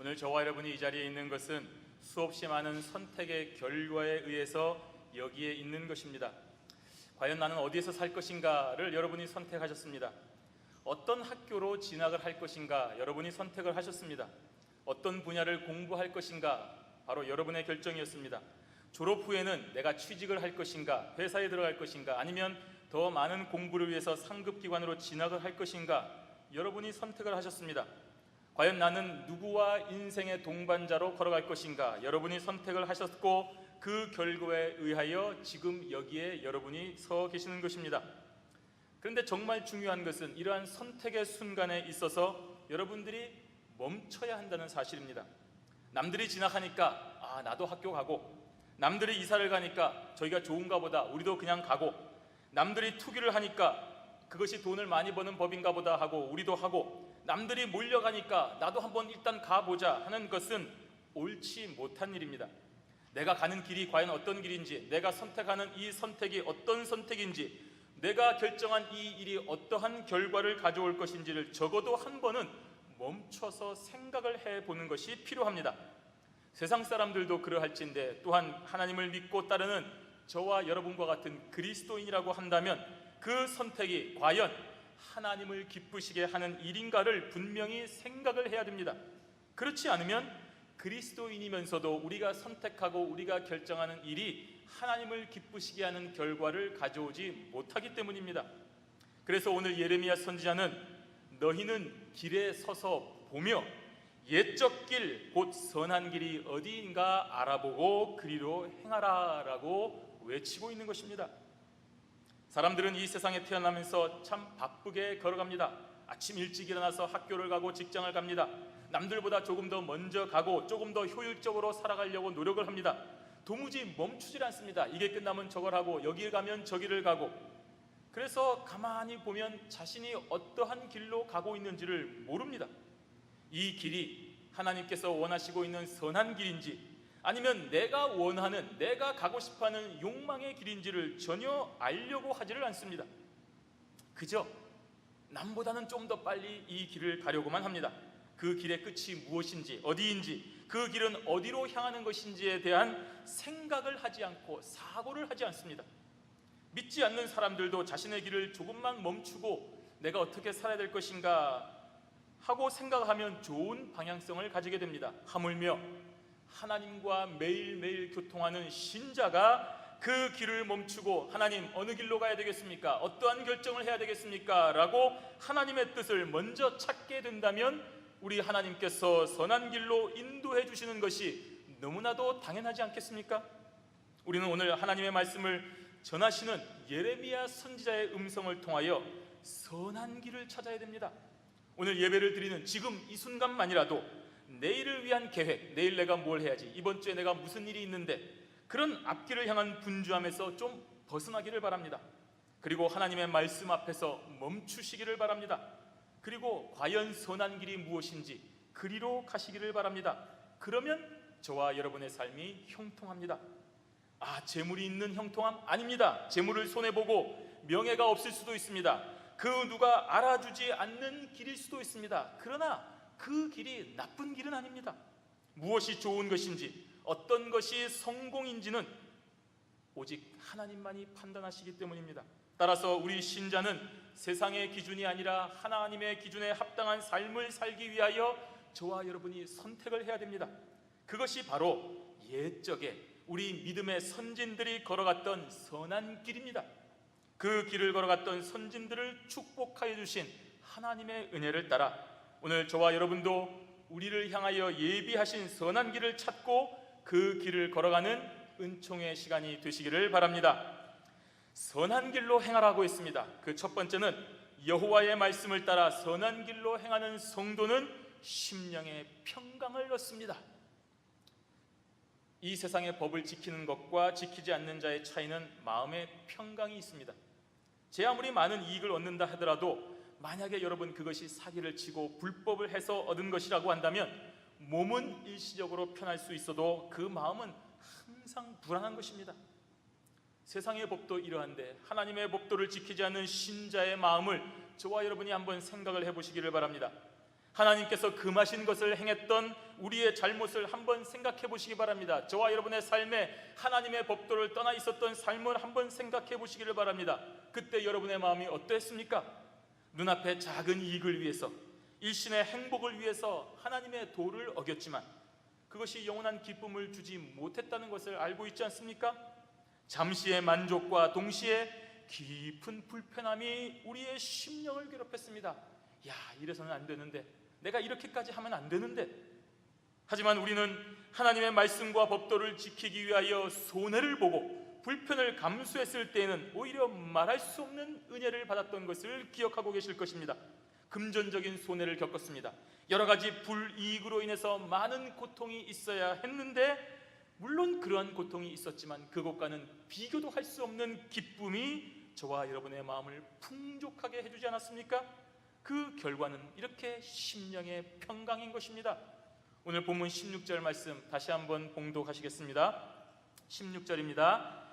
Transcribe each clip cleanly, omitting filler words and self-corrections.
오늘 저와 여러분이 이 자리에 있는 것은 수없이 많은 선택의 결과에 의해서 여기에 있는 것입니다. 과연 나는 어디에서 살 것인가를 여러분이 선택하셨습니다. 어떤 학교로 진학을 할 것인가 여러분이 선택을 하셨습니다. 어떤 분야를 공부할 것인가 바로 여러분의 결정이었습니다. 졸업 후에는 내가 취직을 할 것인가, 회사에 들어갈 것인가, 아니면 더 많은 공부를 위해서 상급기관으로 진학을 할 것인가 여러분이 선택을 하셨습니다. 과연 나는 누구와 인생의 동반자로 걸어갈 것인가 여러분이 선택을 하셨고, 그 결과에 의하여 지금 여기에 여러분이 서 계시는 것입니다. 그런데 정말 중요한 것은 이러한 선택의 순간에 있어서 여러분들이 멈춰야 한다는 사실입니다. 남들이 진학하니까 나도 학교 가고, 남들이 이사를 가니까 저희가 좋은가 보다 우리도 그냥 가고, 남들이 투기를 하니까 그것이 돈을 많이 버는 법인가 보다 하고 우리도 하고, 남들이 몰려가니까 나도 한번 일단 가보자 하는 것은 옳지 못한 일입니다. 내가 가는 길이 과연 어떤 길인지, 내가 선택하는 이 선택이 어떤 선택인지, 내가 결정한 이 일이 어떠한 결과를 가져올 것인지를 적어도 한 번은 멈춰서 생각을 해보는 것이 필요합니다. 세상 사람들도 그러할진데 또한 하나님을 믿고 따르는 저와 여러분과 같은 그리스도인이라고 한다면 그 선택이 과연 하나님을 기쁘시게 하는 일인가를 분명히 생각을 해야 됩니다. 그렇지 않으면 그리스도인이면서도 우리가 선택하고 우리가 결정하는 일이 하나님을 기쁘시게 하는 결과를 가져오지 못하기 때문입니다. 그래서 오늘 예레미야 선지자는 너희는 길에 서서 보며 옛적 길 곧 선한 길이 어디인가 알아보고 그리로 행하라 라고 외치고 있는 것입니다. 사람들은 이 세상에 태어나면서 참 바쁘게 걸어갑니다. 아침 일찍 일어나서 학교를 가고 직장을 갑니다. 남들보다 조금 더 먼저 가고 조금 더 효율적으로 살아가려고 노력을 합니다. 도무지 멈추질 않습니다. 이게 끝나면 저걸 하고 여기에 가면 저기를 가고, 그래서 가만히 보면 자신이 어떠한 길로 가고 있는지를 모릅니다. 이 길이 하나님께서 원하시고 있는 선한 길인지, 아니면 내가 원하는, 내가 가고 싶어하는 욕망의 길인지를 전혀 알려고 하지를 않습니다. 그저 남보다는 좀 더 빨리 이 길을 가려고만 합니다. 그 길의 끝이 무엇인지, 어디인지, 그 길은 어디로 향하는 것인지에 대한 생각을 하지 않고 사고를 하지 않습니다. 믿지 않는 사람들도 자신의 길을 조금만 멈추고 내가 어떻게 살아야 될 것인가 하고 생각하면 좋은 방향성을 가지게 됩니다. 하물며 하나님과 매일매일 교통하는 신자가 그 길을 멈추고 하나님 어느 길로 가야 되겠습니까? 어떠한 결정을 해야 되겠습니까? 라고 하나님의 뜻을 먼저 찾게 된다면 우리 하나님께서 선한 길로 인도해 주시는 것이 너무나도 당연하지 않겠습니까? 우리는 오늘 하나님의 말씀을 전하시는 예레미야 선지자의 음성을 통하여 선한 길을 찾아야 됩니다. 오늘 예배를 드리는 지금 이 순간만이라도 내일을 위한 계획, 내일 내가 뭘 해야지, 이번 주에 내가 무슨 일이 있는데, 그런 앞길을 향한 분주함에서 좀 벗어나기를 바랍니다. 그리고 하나님의 말씀 앞에서 멈추시기를 바랍니다. 그리고 과연 선한 길이 무엇인지 그리로 가시기를 바랍니다. 그러면 저와 여러분의 삶이 형통합니다. 재물이 있는 형통함? 아닙니다. 재물을 손해보고 명예가 없을 수도 있습니다. 그 누가 알아주지 않는 길일 수도 있습니다. 그러나 그 길이 나쁜 길은 아닙니다. 무엇이 좋은 것인지, 어떤 것이 성공인지는 오직 하나님만이 판단하시기 때문입니다. 따라서 우리 신자는 세상의 기준이 아니라 하나님의 기준에 합당한 삶을 살기 위하여 저와 여러분이 선택을 해야 됩니다. 그것이 바로 옛적에 우리 믿음의 선진들이 걸어갔던 선한 길입니다. 그 길을 걸어갔던 선진들을 축복하여 주신 하나님의 은혜를 따라 오늘 저와 여러분도 우리를 향하여 예비하신 선한 길을 찾고 그 길을 걸어가는 은총의 시간이 되시기를 바랍니다. 선한 길로 행하라고 했습니다. 그 첫 번째는 여호와의 말씀을 따라 선한 길로 행하는 성도는 심령의 평강을 얻습니다. 이 세상의 법을 지키는 것과 지키지 않는 자의 차이는 마음의 평강이 있습니다. 제 아무리 많은 이익을 얻는다 하더라도 만약에 여러분 그것이 사기를 치고 불법을 해서 얻은 것이라고 한다면 몸은 일시적으로 편할 수 있어도 그 마음은 항상 불안한 것입니다. 세상의 법도 이러한데 하나님의 법도를 지키지 않는 신자의 마음을 저와 여러분이 한번 생각을 해보시기를 바랍니다. 하나님께서 금하신 것을 행했던 우리의 잘못을 한번 생각해 보시기 바랍니다. 저와 여러분의 삶에 하나님의 법도를 떠나 있었던 삶을 한번 생각해 보시기를 바랍니다. 그때 여러분의 마음이 어떠했습니까? 눈앞에 작은 이익을 위해서, 일신의 행복을 위해서 하나님의 도를 어겼지만 그것이 영원한 기쁨을 주지 못했다는 것을 알고 있지 않습니까? 잠시의 만족과 동시에 깊은 불편함이 우리의 심령을 괴롭혔습니다. 야, 이래서는 안 되는데, 내가 이렇게까지 하면 안 되는데. 하지만 우리는 하나님의 말씀과 법도를 지키기 위하여 손해를 보고 불편을 감수했을 때에는 오히려 말할 수 없는 은혜를 받았던 것을 기억하고 계실 것입니다. 금전적인 손해를 겪었습니다. 여러 가지 불이익으로 인해서 많은 고통이 있어야 했는데, 물론 그러한 고통이 있었지만 그것과는 비교도 할 수 없는 기쁨이 저와 여러분의 마음을 풍족하게 해주지 않았습니까? 그 결과는 이렇게 심령의 평강인 것입니다. 오늘 본문 16절 말씀 다시 한번 봉독하시겠습니다. 16절입니다.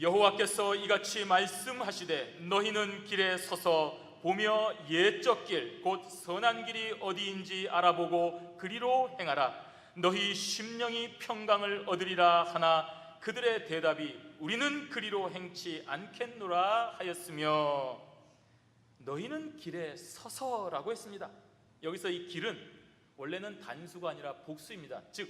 여호와께서 이같이 말씀하시되 너희는 길에 서서 보며 옛적 길 곧 선한 길이 어디인지 알아보고 그리로 행하라. 너희 심령이 평강을 얻으리라 하나 그들의 대답이 우리는 그리로 행치 않겠노라 하였으며, 너희는 길에 서서라고 했습니다. 여기서 이 길은 원래는 단수가 아니라 복수입니다. 즉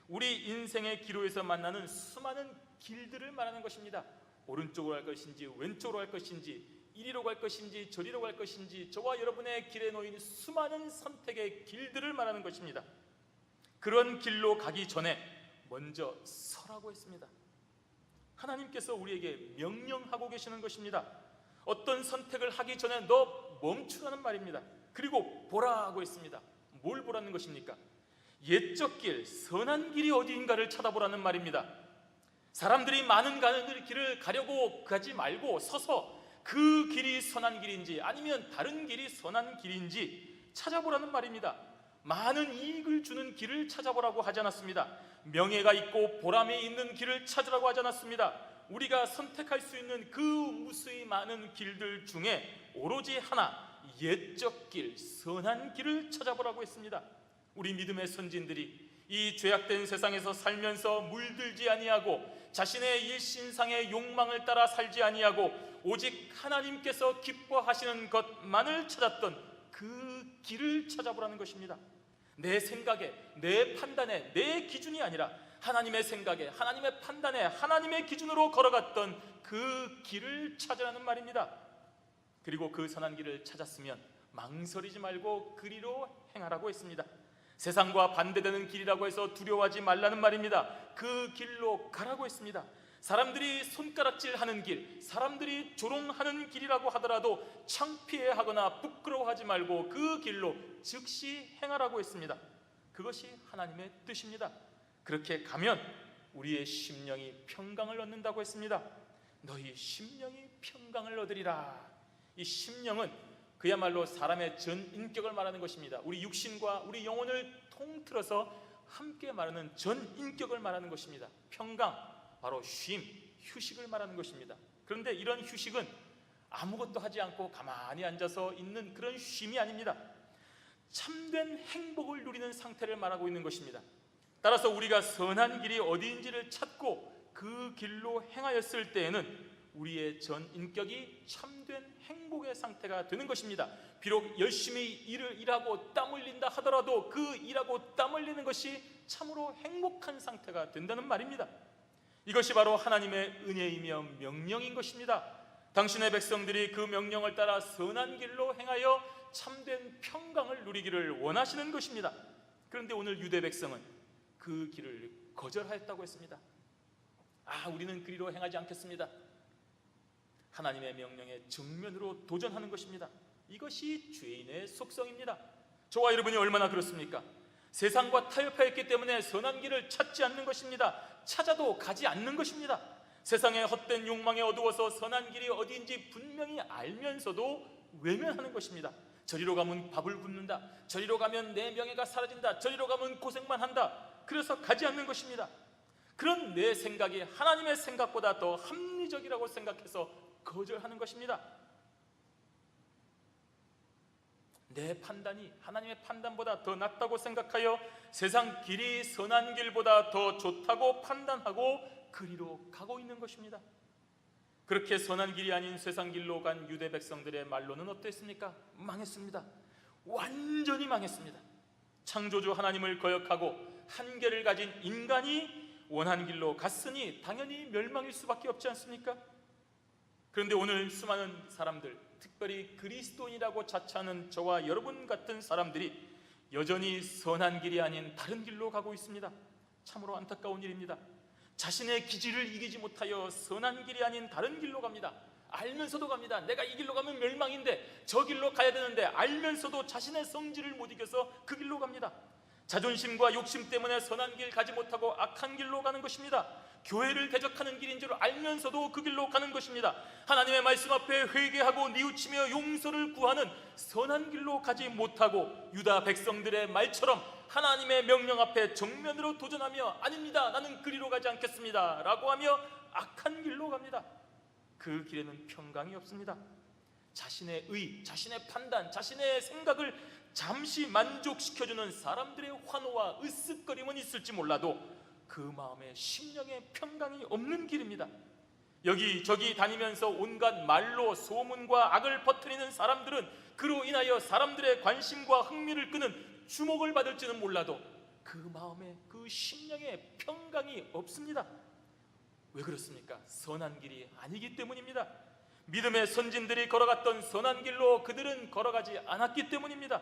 우리 인생의 기로에서 만나는 수많은 길들을 말하는 것입니다. 오른쪽으로 갈 것인지 왼쪽으로 갈 것인지, 이리로 갈 것인지 저리로 갈 것인지, 저와 여러분의 길에 놓인 수많은 선택의 길들을 말하는 것입니다. 그런 길로 가기 전에 먼저 서라고 했습니다. 하나님께서 우리에게 명령하고 계시는 것입니다. 어떤 선택을 하기 전에 너 멈추라는 말입니다. 그리고 보라고 했습니다. 뭘 보라는 것입니까? 옛적 길, 선한 길이 어디인가를 찾아보라는 말입니다. 사람들이 많은 가는 길을 가려고 가지 말고 서서 그 길이 선한 길인지 아니면 다른 길이 선한 길인지 찾아보라는 말입니다. 많은 이익을 주는 길을 찾아보라고 하지 않았습니다. 명예가 있고 보람이 있는 길을 찾으라고 하지 않았습니다. 우리가 선택할 수 있는 그 무수히 많은 길들 중에 오로지 하나, 옛적 길, 선한 길을 찾아보라고 했습니다. 우리 믿음의 선진들이 이 죄악된 세상에서 살면서 물들지 아니하고 자신의 일신상의 욕망을 따라 살지 아니하고 오직 하나님께서 기뻐하시는 것만을 찾았던 그 길을 찾아보라는 것입니다. 내 생각에, 내 판단에, 내 기준이 아니라 하나님의 생각에, 하나님의 판단에, 하나님의 기준으로 걸어갔던 그 길을 찾으라는 말입니다. 그리고 그 선한 길을 찾았으면 망설이지 말고 그리로 행하라고 했습니다. 세상과 반대되는 길이라고 해서 두려워하지 말라는 말입니다. 그 길로 가라고 했습니다. 사람들이 손가락질하는 길, 사람들이 조롱하는 길이라고 하더라도 창피해하거나 부끄러워하지 말고 그 길로 즉시 행하라고 했습니다. 그것이 하나님의 뜻입니다. 그렇게 가면 우리의 심령이 평강을 얻는다고 했습니다. 너희 심령이 평강을 얻으리라. 이 심령은 그야말로 사람의 전 인격을 말하는 것입니다. 우리 육신과 우리 영혼을 통틀어서 함께 말하는 전 인격을 말하는 것입니다. 평강, 바로 쉼, 휴식을 말하는 것입니다. 그런데 이런 휴식은 아무것도 하지 않고 가만히 앉아서 있는 그런 쉼이 아닙니다. 참된 행복을 누리는 상태를 말하고 있는 것입니다. 따라서 우리가 선한 길이 어디인지를 찾고 그 길로 행하였을 때에는 우리의 전 인격이 참된 행복의 상태가 되는 것입니다. 비록 열심히 일하고 땀 흘린다 하더라도 그 일하고 땀 흘리는 것이 참으로 행복한 상태가 된다는 말입니다. 이것이 바로 하나님의 은혜이며 명령인 것입니다. 당신의 백성들이 그 명령을 따라 선한 길로 행하여 참된 평강을 누리기를 원하시는 것입니다. 그런데 오늘 유대 백성은 그 길을 거절하였다고 했습니다. 우리는 그리로 행하지 않겠습니다. 하나님의 명령에 정면으로 도전하는 것입니다. 이것이 죄인의 속성입니다. 저와 여러분이 얼마나 그렇습니까? 세상과 타협하였기 때문에 선한 길을 찾지 않는 것입니다. 찾아도 가지 않는 것입니다. 세상의 헛된 욕망에 어두워서 선한 길이 어디인지 분명히 알면서도 외면하는 것입니다. 저리로 가면 밥을 굶는다, 저리로 가면 내 명예가 사라진다, 저리로 가면 고생만 한다. 그래서 가지 않는 것입니다. 그런 내 생각이 하나님의 생각보다 더 합리적이라고 생각해서 거절하는 것입니다. 내 판단이 하나님의 판단보다 더 낫다고 생각하여 세상 길이 선한 길보다 더 좋다고 판단하고 그리로 가고 있는 것입니다. 그렇게 선한 길이 아닌 세상 길로 간 유대 백성들의 말로는 어땠습니까? 망했습니다. 완전히 망했습니다. 창조주 하나님을 거역하고 한계를 가진 인간이 원한 길로 갔으니 당연히 멸망일 수밖에 없지 않습니까? 그런데 오늘 수많은 사람들, 특별히 그리스도인이라고 자처하는 저와 여러분 같은 사람들이 여전히 선한 길이 아닌 다른 길로 가고 있습니다. 참으로 안타까운 일입니다. 자신의 기질을 이기지 못하여 선한 길이 아닌 다른 길로 갑니다. 알면서도 갑니다. 내가 이 길로 가면 멸망인데 저 길로 가야 되는데 알면서도 자신의 성질을 못 이겨서 그 길로 갑니다. 자존심과 욕심 때문에 선한 길 가지 못하고 악한 길로 가는 것입니다. 교회를 대적하는 길인 줄 알면서도 그 길로 가는 것입니다. 하나님의 말씀 앞에 회개하고 뉘우치며 용서를 구하는 선한 길로 가지 못하고 유다 백성들의 말처럼 하나님의 명령 앞에 정면으로 도전하며 아닙니다, 나는 그리로 가지 않겠습니다 라고 하며 악한 길로 갑니다. 그 길에는 평강이 없습니다. 자신의 의, 자신의 판단, 자신의 생각을 잠시 만족시켜주는 사람들의 환호와 으쓱거림은 있을지 몰라도 그 마음에 심령에 평강이 없는 길입니다. 여기저기 다니면서 온갖 말로 소문과 악을 퍼뜨리는 사람들은 그로 인하여 사람들의 관심과 흥미를 끄는 주목을 받을지는 몰라도 그 마음에, 그 심령에 평강이 없습니다. 왜 그렇습니까? 선한 길이 아니기 때문입니다. 믿음의 선진들이 걸어갔던 선한 길로 그들은 걸어가지 않았기 때문입니다.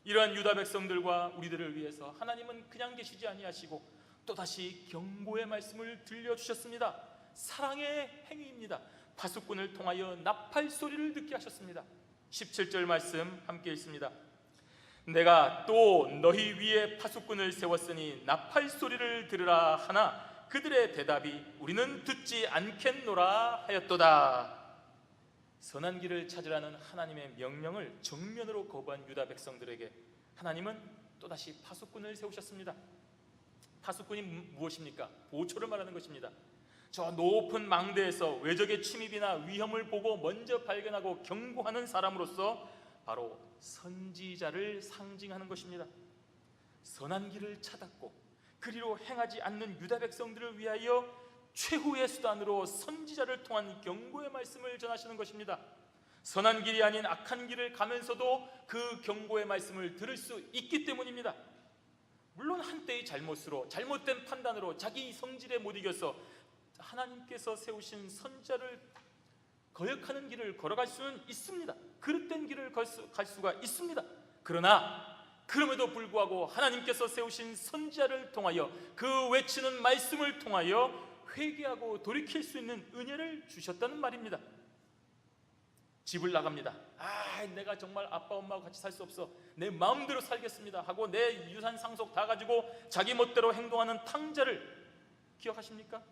이러한 유다 백성들과 우리들을 위해서 하나님은 그냥 계시지 아니하시고 또다시 경고의 말씀을 들려주셨습니다. 사랑의 행위입니다. 파수꾼을 통하여 나팔 소리를 듣게 하셨습니다. 17절 말씀 함께 읽습니다. 내가 또 너희 위에 파수꾼을 세웠으니 나팔 소리를 들으라 하나 그들의 대답이 우리는 듣지 않겠노라 하였도다. 선한 길을 찾으라는 하나님의 명령을 정면으로 거부한 유다 백성들에게 하나님은 또다시 파수꾼을 세우셨습니다. 파수꾼이 무엇입니까? 보초를 말하는 것입니다. 저 높은 망대에서 외적의 침입이나 위험을 보고 먼저 발견하고 경고하는 사람으로서 바로 선지자를 상징하는 것입니다. 선한 길을 찾았고 그리로 행하지 않는 유다 백성들을 위하여 최후의 수단으로 선지자를 통한 경고의 말씀을 전하시는 것입니다. 선한 길이 아닌 악한 길을 가면서도 그 경고의 말씀을 들을 수 있기 때문입니다. 물론 한때의 잘못으로, 잘못된 판단으로 자기 성질에 못 이겨서 하나님께서 세우신 선지자를 거역하는 길을 걸어갈 수는 있습니다. 그릇된 길을 갈 수가 있습니다. 그러나 그럼에도 불구하고 하나님께서 세우신 선지자를 통하여 그 외치는 말씀을 통하여 회개하고 돌이킬 수 있는 은혜를 주셨다는 말입니다. 집을 나갑니다. 내가 정말 아빠 엄마와 같이 살 수 없어, 내 마음대로 살겠습니다 하고 내 유산 상속 다 가지고 자기 멋대로 행동하는 탕자를 기억하십니까?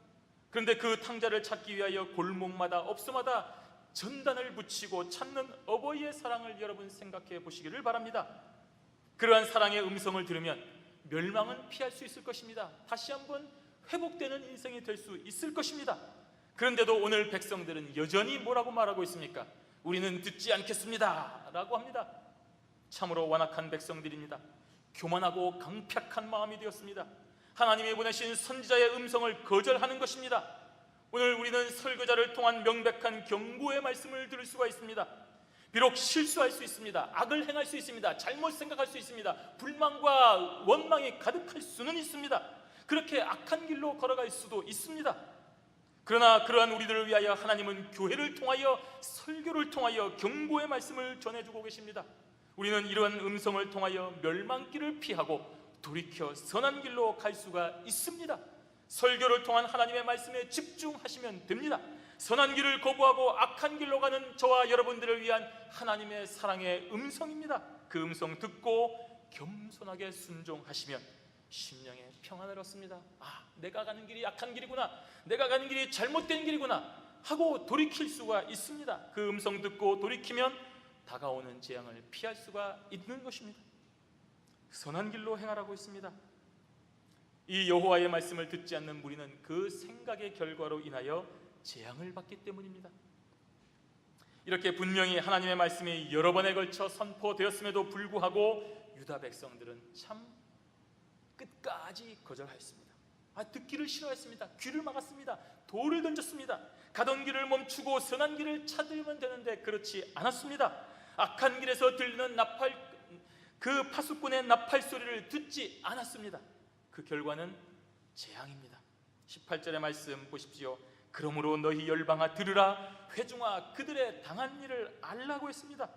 그런데 그 탕자를 찾기 위하여 골목마다 업소마다 전단을 붙이고 찾는 어버이의 사랑을 여러분 생각해 보시기를 바랍니다. 그러한 사랑의 음성을 들으면 멸망은 피할 수 있을 것입니다. 다시 한번 회복되는 인생이 될 수 있을 것입니다. 그런데도 오늘 백성들은 여전히 뭐라고 말하고 있습니까? 우리는 듣지 않겠습니다 라고 합니다. 참으로 완악한 백성들입니다. 교만하고 강팍한 마음이 되었습니다. 하나님이 보내신 선지자의 음성을 거절하는 것입니다. 오늘 우리는 설교자를 통한 명백한 경고의 말씀을 들을 수가 있습니다. 비록 실수할 수 있습니다. 악을 행할 수 있습니다. 잘못 생각할 수 있습니다. 불만과 원망이 가득할 수는 있습니다. 그렇게 악한 길로 걸어갈 수도 있습니다. 그러나 그러한 우리들을 위하여 하나님은 교회를 통하여, 설교를 통하여 경고의 말씀을 전해주고 계십니다. 우리는 이러한 음성을 통하여 멸망길을 피하고 돌이켜 선한 길로 갈 수가 있습니다. 설교를 통한 하나님의 말씀에 집중하시면 됩니다. 선한 길을 거부하고 악한 길로 가는 저와 여러분들을 위한 하나님의 사랑의 음성입니다. 그 음성 듣고 겸손하게 순종하시면 심령에 평안을 얻습니다. 내가 가는 길이 악한 길이구나, 내가 가는 길이 잘못된 길이구나 하고 돌이킬 수가 있습니다. 그 음성 듣고 돌이키면 다가오는 재앙을 피할 수가 있는 것입니다. 선한 길로 행하라고 했습니다. 이 여호와의 말씀을 듣지 않는 무리는 그 생각의 결과로 인하여 재앙을 받기 때문입니다. 이렇게 분명히 하나님의 말씀이 여러 번에 걸쳐 선포되었음에도 불구하고 유다 백성들은 참 끝까지 거절하였습니다. 듣기를 싫어했습니다. 귀를 막았습니다. 돌을 던졌습니다. 가던 길을 멈추고 선한 길을 찾으면 되는데 그렇지 않았습니다. 악한 길에서 들리는 그 파수꾼의 나팔 소리를 듣지 않았습니다. 그 결과는 재앙입니다. 18절의 말씀 보십시오. 그러므로 너희 열방아 들으라, 회중아 그들의 당한 일을 알라고 했습니다.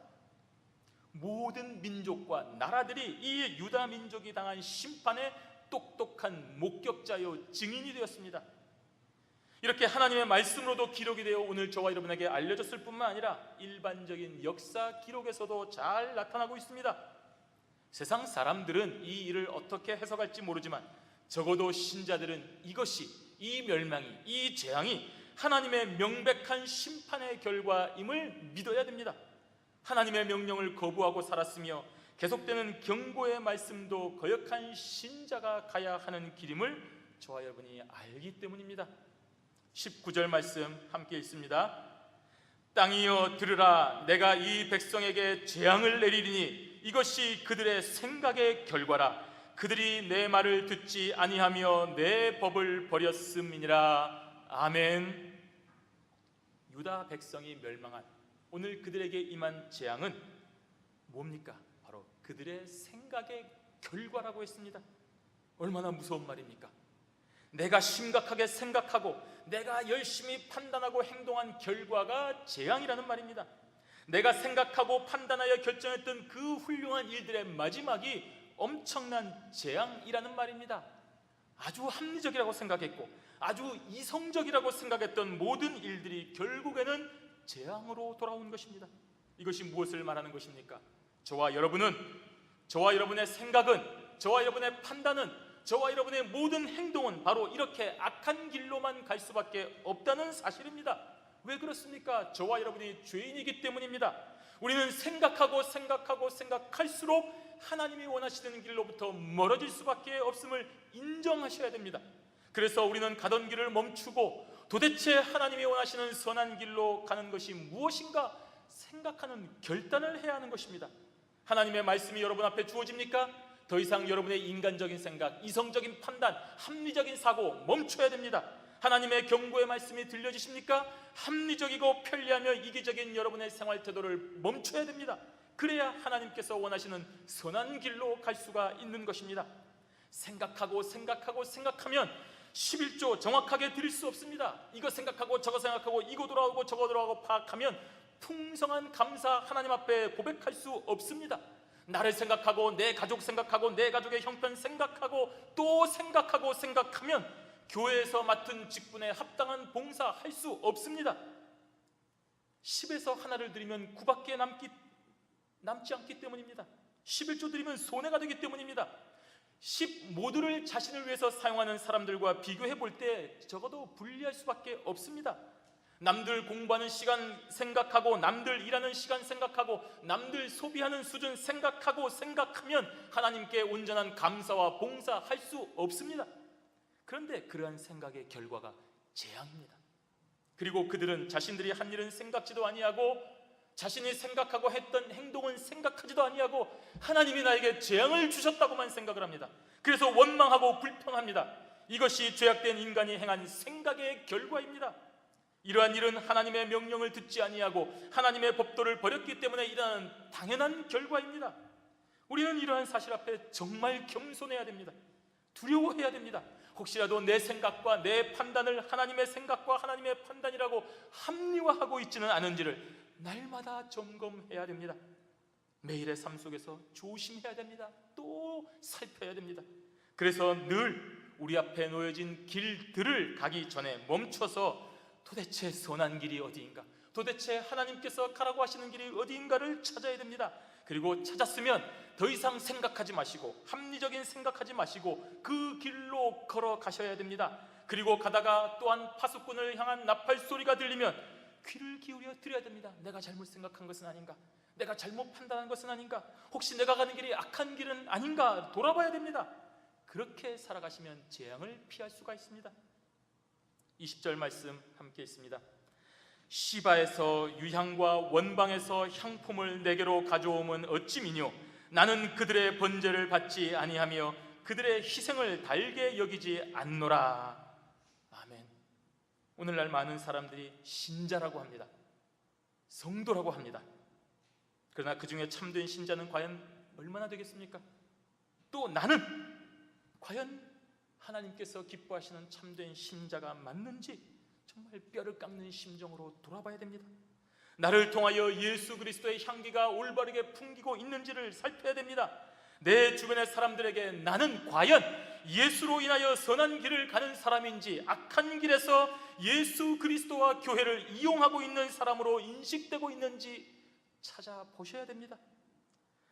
모든 민족과 나라들이 이 유다 민족이 당한 심판의 똑똑한 목격자요 증인이 되었습니다. 이렇게 하나님의 말씀으로도 기록이 되어 오늘 저와 여러분에게 알려졌을 뿐만 아니라 일반적인 역사 기록에서도 잘 나타나고 있습니다. 세상 사람들은 이 일을 어떻게 해석할지 모르지만 적어도 신자들은 이 멸망이, 이 재앙이 하나님의 명백한 심판의 결과임을 믿어야 됩니다. 하나님의 명령을 거부하고 살았으며 계속되는 경고의 말씀도 거역한 신자가 가야 하는 길임을 저와 여러분이 알기 때문입니다. 19절 말씀 함께 읽습니다. 땅이여 들으라, 내가 이 백성에게 재앙을 내리리니 이것이 그들의 생각의 결과라. 그들이 내 말을 듣지 아니하며 내 법을 버렸음이니라. 아멘. 유다 백성이 멸망한 오늘 그들에게 임한 재앙은 뭡니까? 바로 그들의 생각의 결과라고 했습니다. 얼마나 무서운 말입니까? 내가 심각하게 생각하고 내가 열심히 판단하고 행동한 결과가 재앙이라는 말입니다. 내가 생각하고 판단하여 결정했던 그 훌륭한 일들의 마지막이 엄청난 재앙이라는 말입니다. 아주 합리적이라고 생각했고 아주 이성적이라고 생각했던 모든 일들이 결국에는 재앙으로 돌아온 것입니다. 이것이 무엇을 말하는 것입니까? 저와 여러분의 생각은, 저와 여러분의 판단은, 저와 여러분의 모든 행동은 바로 이렇게 악한 길로만 갈 수밖에 없다는 사실입니다. 왜 그렇습니까? 저와 여러분이 죄인이기 때문입니다. 우리는 생각할수록 하나님이 원하시는 길로부터 멀어질 수밖에 없음을 인정하셔야 됩니다. 그래서 우리는 가던 길을 멈추고 도대체 하나님이 원하시는 선한 길로 가는 것이 무엇인가 생각하는 결단을 해야 하는 것입니다. 하나님의 말씀이 여러분 앞에 주어집니까? 더 이상 여러분의 인간적인 생각, 이성적인 판단, 합리적인 사고 멈춰야 됩니다. 하나님의 경고의 말씀이 들려지십니까? 합리적이고 편리하며 이기적인 여러분의 생활 태도를 멈춰야 됩니다. 그래야 하나님께서 원하시는 선한 길로 갈 수가 있는 것입니다. 생각하면 11조 정확하게 드릴 수 없습니다. 이거 생각하고 저거 생각하고 이거 돌아오고 저거 돌아오고 파악하면 풍성한 감사 하나님 앞에 고백할 수 없습니다. 나를 생각하고 내 가족 생각하고 내 가족의 형편 생각하고 또 생각하면 교회에서 맡은 직분에 합당한 봉사 할 수 없습니다. 10에서 하나를 드리면 9밖에 남지 않기 때문입니다. 11조 드리면 손해가 되기 때문입니다. 10 모두를 자신을 위해서 사용하는 사람들과 비교해 볼 때 적어도 불리할 수밖에 없습니다. 남들 공부하는 시간 생각하고 남들 일하는 시간 생각하고 남들 소비하는 수준 생각하면 하나님께 온전한 감사와 봉사할 수 없습니다. 그런데 그러한 생각의 결과가 재앙입니다. 그리고 그들은 자신들이 한 일은 생각지도 아니하고 자신이 생각하고 했던 행동은 생각하지도 아니하고 하나님이 나에게 재앙을 주셨다고만 생각을 합니다. 그래서 원망하고 불평합니다. 이것이 죄악된 인간이 행한 생각의 결과입니다. 이러한 일은 하나님의 명령을 듣지 아니하고 하나님의 법도를 버렸기 때문에 일어나는 당연한 결과입니다. 우리는 이러한 사실 앞에 정말 겸손해야 됩니다. 두려워해야 됩니다. 혹시라도 내 생각과 내 판단을 하나님의 생각과 하나님의 판단이라고 합리화하고 있지는 않은지를 날마다 점검해야 됩니다. 매일의 삶 속에서 조심해야 됩니다. 또 살펴야 됩니다. 그래서 늘 우리 앞에 놓여진 길들을 가기 전에 멈춰서 도대체 선한 길이 어디인가, 도대체 하나님께서 가라고 하시는 길이 어디인가를 찾아야 됩니다. 그리고 찾았으면 더 이상 생각하지 마시고 합리적인 생각하지 마시고 그 길로 걸어가셔야 됩니다. 그리고 가다가 또한 파수꾼을 향한 나팔 소리가 들리면 귀를 기울여 드려야 됩니다. 내가 잘못 생각한 것은 아닌가, 내가 잘못 판단한 것은 아닌가, 혹시 내가 가는 길이 악한 길은 아닌가 돌아봐야 됩니다. 그렇게 살아가시면 재앙을 피할 수가 있습니다. 20절 말씀 함께 있습니다. 시바에서 유향과 원방에서 향품을 내게로 가져오면 어찌미뇨. 나는 그들의 번제를 받지 아니하며 그들의 희생을 달게 여기지 않노라. 아멘. 오늘날 많은 사람들이 신자라고 합니다. 성도라고 합니다. 그러나 그 중에 참된 신자는 과연 얼마나 되겠습니까? 또 나는 과연 하나님께서 기뻐하시는 참된 신자가 맞는지 정말 뼈를 깎는 심정으로 돌아봐야 됩니다. 나를 통하여 예수 그리스도의 향기가 올바르게 풍기고 있는지를 살펴야 됩니다. 내 주변의 사람들에게 나는 과연 예수로 인하여 선한 길을 가는 사람인지, 악한 길에서 예수 그리스도와 교회를 이용하고 있는 사람으로 인식되고 있는지 찾아보셔야 됩니다.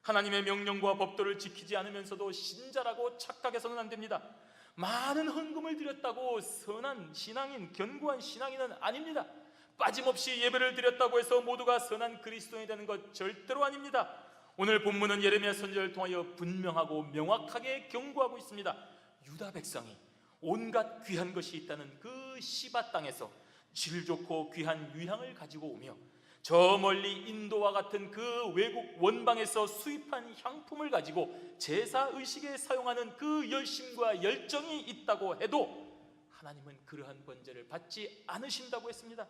하나님의 명령과 법도를 지키지 않으면서도 신자라고 착각해서는 안 됩니다. 많은 헌금을 드렸다고 선한 신앙인, 견고한 신앙인은 아닙니다. 빠짐없이 예배를 드렸다고 해서 모두가 선한 그리스도인이 되는 것 절대로 아닙니다. 오늘 본문은 예레미야 선지자를 통하여 분명하고 명확하게 경고하고 있습니다. 유다 백성이 온갖 귀한 것이 있다는 그 시바 땅에서 질 좋고 귀한 유향을 가지고 오며 저 멀리 인도와 같은 그 외국 원방에서 수입한 향품을 가지고 제사의식에 사용하는 그 열심과 열정이 있다고 해도 하나님은 그러한 번제를 받지 않으신다고 했습니다.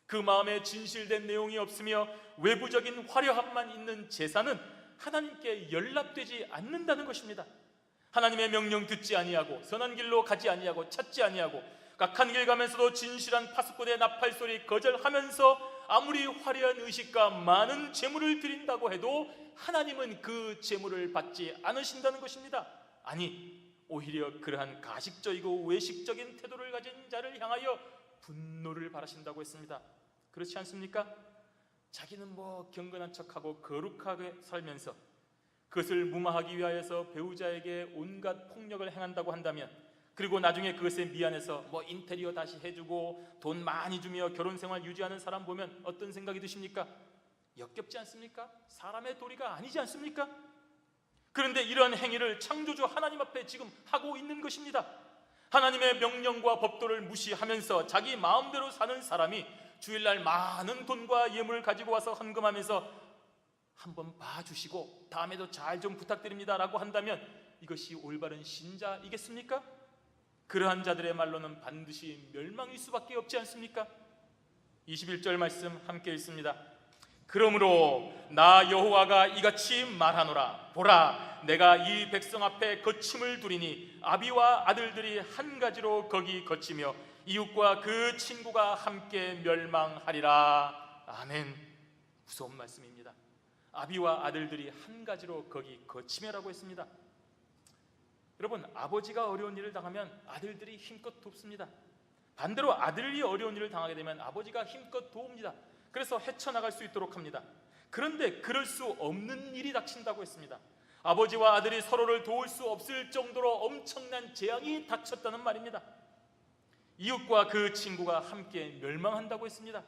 그 마음에 진실된 내용이 없으며 외부적인 화려함만 있는 제사는 하나님께 연락되지 않는다는 것입니다. 하나님의 명령 듣지 아니하고 선한 길로 가지 아니하고 찾지 아니하고 각한 길 가면서도 진실한 파수꾼의 나팔소리 거절하면서 아무리 화려한 의식과 많은 제물을 드린다고 해도 하나님은 그 제물을 받지 않으신다는 것입니다. 아니, 오히려 그러한 가식적이고 외식적인 태도를 가진 자를 향하여 분노를 바라신다고 했습니다. 그렇지 않습니까? 자기는 경건한 척하고 거룩하게 살면서 그것을 무마하기 위하여서 배우자에게 온갖 폭력을 행한다고 한다면, 그리고 나중에 그것에 미안해서 인테리어 다시 해주고 돈 많이 주며 결혼생활 유지하는 사람 보면 어떤 생각이 드십니까? 역겹지 않습니까? 사람의 도리가 아니지 않습니까? 그런데 이러한 행위를 창조주 하나님 앞에 지금 하고 있는 것입니다. 하나님의 명령과 법도를 무시하면서 자기 마음대로 사는 사람이 주일날 많은 돈과 예물을 가지고 와서 헌금하면서 한번 봐주시고 다음에도 잘 좀 부탁드립니다 라고 한다면 이것이 올바른 신자이겠습니까? 그러한 자들의 말로는 반드시 멸망일 수밖에 없지 않습니까? 21절 말씀 함께 읽습니다. 그러므로 나 여호와가 이같이 말하노라. 보라, 내가 이 백성 앞에 거침을 두리니 아비와 아들들이 한 가지로 거기 거치며 이웃과 그 친구가 함께 멸망하리라. 아멘. 무서운 말씀입니다. 아비와 아들들이 한 가지로 거기 거치며라고 했습니다. 여러분, 아버지가 어려운 일을 당하면 아들들이 힘껏 돕습니다. 반대로 아들이 어려운 일을 당하게 되면 아버지가 힘껏 도웁니다. 그래서 헤쳐나갈 수 있도록 합니다. 그런데 그럴 수 없는 일이 닥친다고 했습니다. 아버지와 아들이 서로를 도울 수 없을 정도로 엄청난 재앙이 닥쳤다는 말입니다. 이웃과 그 친구가 함께 멸망한다고 했습니다.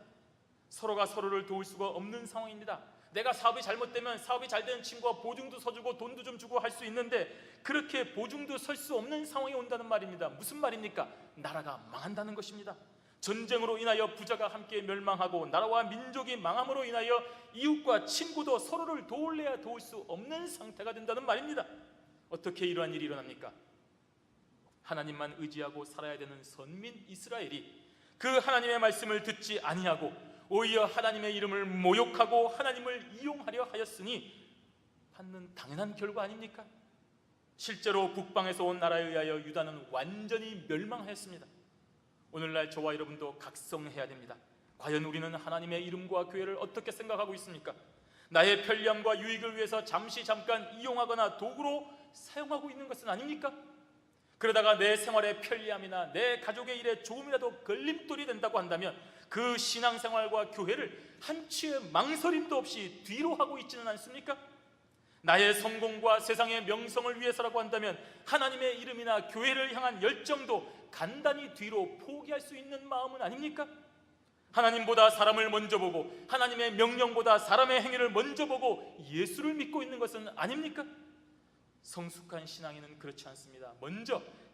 서로가 서로를 도울 수가 없는 상황입니다. 내가 사업이 잘못되면 사업이 잘 되는 친구가 보증도 서주고 돈도 좀 주고 할 수 있는데 그렇게 보증도 설 수 없는 상황이 온다는 말입니다. 무슨 말입니까? 나라가 망한다는 것입니다. 전쟁으로 인하여 부자가 함께 멸망하고 나라와 민족이 망함으로 인하여 이웃과 친구도 서로를 도울래야 도울 수 없는 상태가 된다는 말입니다. 어떻게 이러한 일이 일어납니까? 하나님만 의지하고 살아야 되는 선민 이스라엘이 그 하나님의 말씀을 듣지 아니하고 오히려 하나님의 이름을 모욕하고 하나님을 이용하려 하였으니 받는 당연한 결과 아닙니까? 실제로 북방에서 온 나라에 의하여 유다는 완전히 멸망하였습니다. 오늘날 저와 여러분도 각성해야 됩니다. 과연 우리는 하나님의 이름과 교회를 어떻게 생각하고 있습니까? 나의 편리함과 유익을 위해서 잠깐 이용하거나 도구로 사용하고 있는 것은 아닙니까? 그러다가 내 생활의 편리함이나 내 가족의 일에 조금이라도 걸림돌이 된다고 한다면 그 신앙생활과 교회를 한치의 망설임도 없이 뒤로 하고 있지는 않습니까? 나의 성공과 세상의 명성을 위해서라고 한다면 하나님의 이름이나 교회를 향한 열정도 간단히 뒤로 포기할 수 있는 마음은 아닙니까? 하나님보다 사람을 먼저 보고 하나님의 명령보다 사람의 행위를 먼저 보고 예수를 믿고 있는 것은 아닙니까? 성숙한 신앙인은 그렇지 않습니다.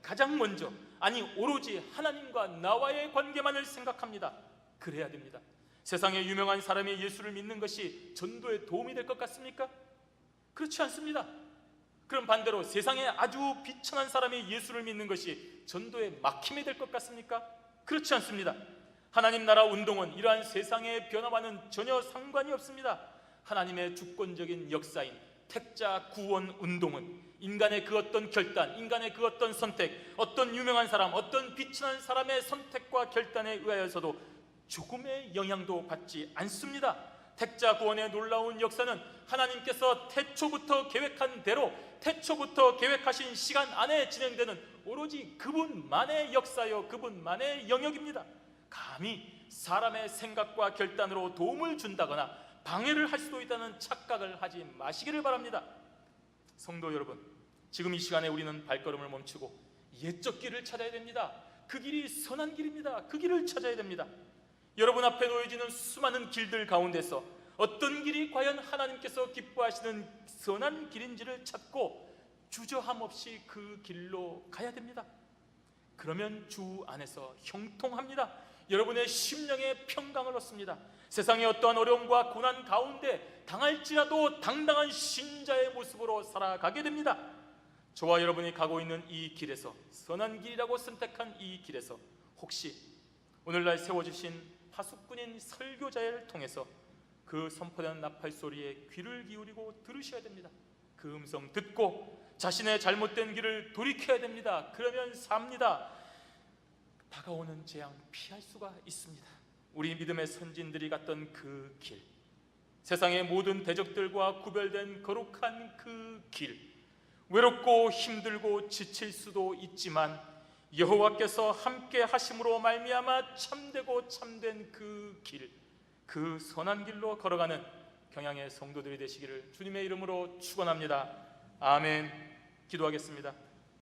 가장 먼저, 아니 오로지 하나님과 나와의 관계만을 생각합니다. 그래야 됩니다. 세상에 유명한 사람이 예수를 믿는 것이 전도에 도움이 될 것 같습니까? 그렇지 않습니다. 그럼 반대로 세상에 아주 비천한 사람이 예수를 믿는 것이 전도에 막힘이 될 것 같습니까? 그렇지 않습니다. 하나님 나라 운동은 이러한 세상의 변화와는 전혀 상관이 없습니다. 하나님의 주권적인 역사인 택자 구원 운동은 인간의 그 어떤 결단, 인간의 그 어떤 선택, 어떤 유명한 사람, 어떤 비천한 사람의 선택과 결단에 의하여서도 조금의 영향도 받지 않습니다. 택자 구원의 놀라운 역사는 하나님께서 태초부터 계획한 대로, 태초부터 계획하신 시간 안에 진행되는 오로지 그분만의 역사요, 그분만의 영역입니다. 감히 사람의 생각과 결단으로 도움을 준다거나 방해를 할 수도 있다는 착각을 하지 마시기를 바랍니다. 성도 여러분, 지금 이 시간에 우리는 발걸음을 멈추고 옛적 길을 찾아야 됩니다. 그 길이 선한 길입니다. 그 길을 찾아야 됩니다. 여러분 앞에 놓여지는 수많은 길들 가운데서 어떤 길이 과연 하나님께서 기뻐하시는 선한 길인지를 찾고 주저함 없이 그 길로 가야 됩니다. 그러면 주 안에서 형통합니다. 여러분의 심령의 평강을 얻습니다. 세상의 어떠한 어려움과 고난 가운데 당할지라도 당당한 신자의 모습으로 살아가게 됩니다. 저와 여러분이 가고 있는 이 길에서, 선한 길이라고 선택한 이 길에서 혹시 오늘날 세워주신 파수꾼인 설교자를 통해서 그 선포되는 나팔 소리에 귀를 기울이고 들으셔야 됩니다. 그 음성 듣고 자신의 잘못된 길을 돌이켜야 됩니다. 그러면 삽니다. 다가오는 재앙 피할 수가 있습니다. 우리 믿음의 선진들이 갔던 그 길, 세상의 모든 대적들과 구별된 거룩한 그 길, 외롭고 힘들고 지칠 수도 있지만 여호와께서 함께 하심으로 말미암아 참되고 참된 그 길, 그 선한 길로 걸어가는 경양의 성도들이 되시기를 주님의 이름으로 축원합니다. 아멘. 기도하겠습니다.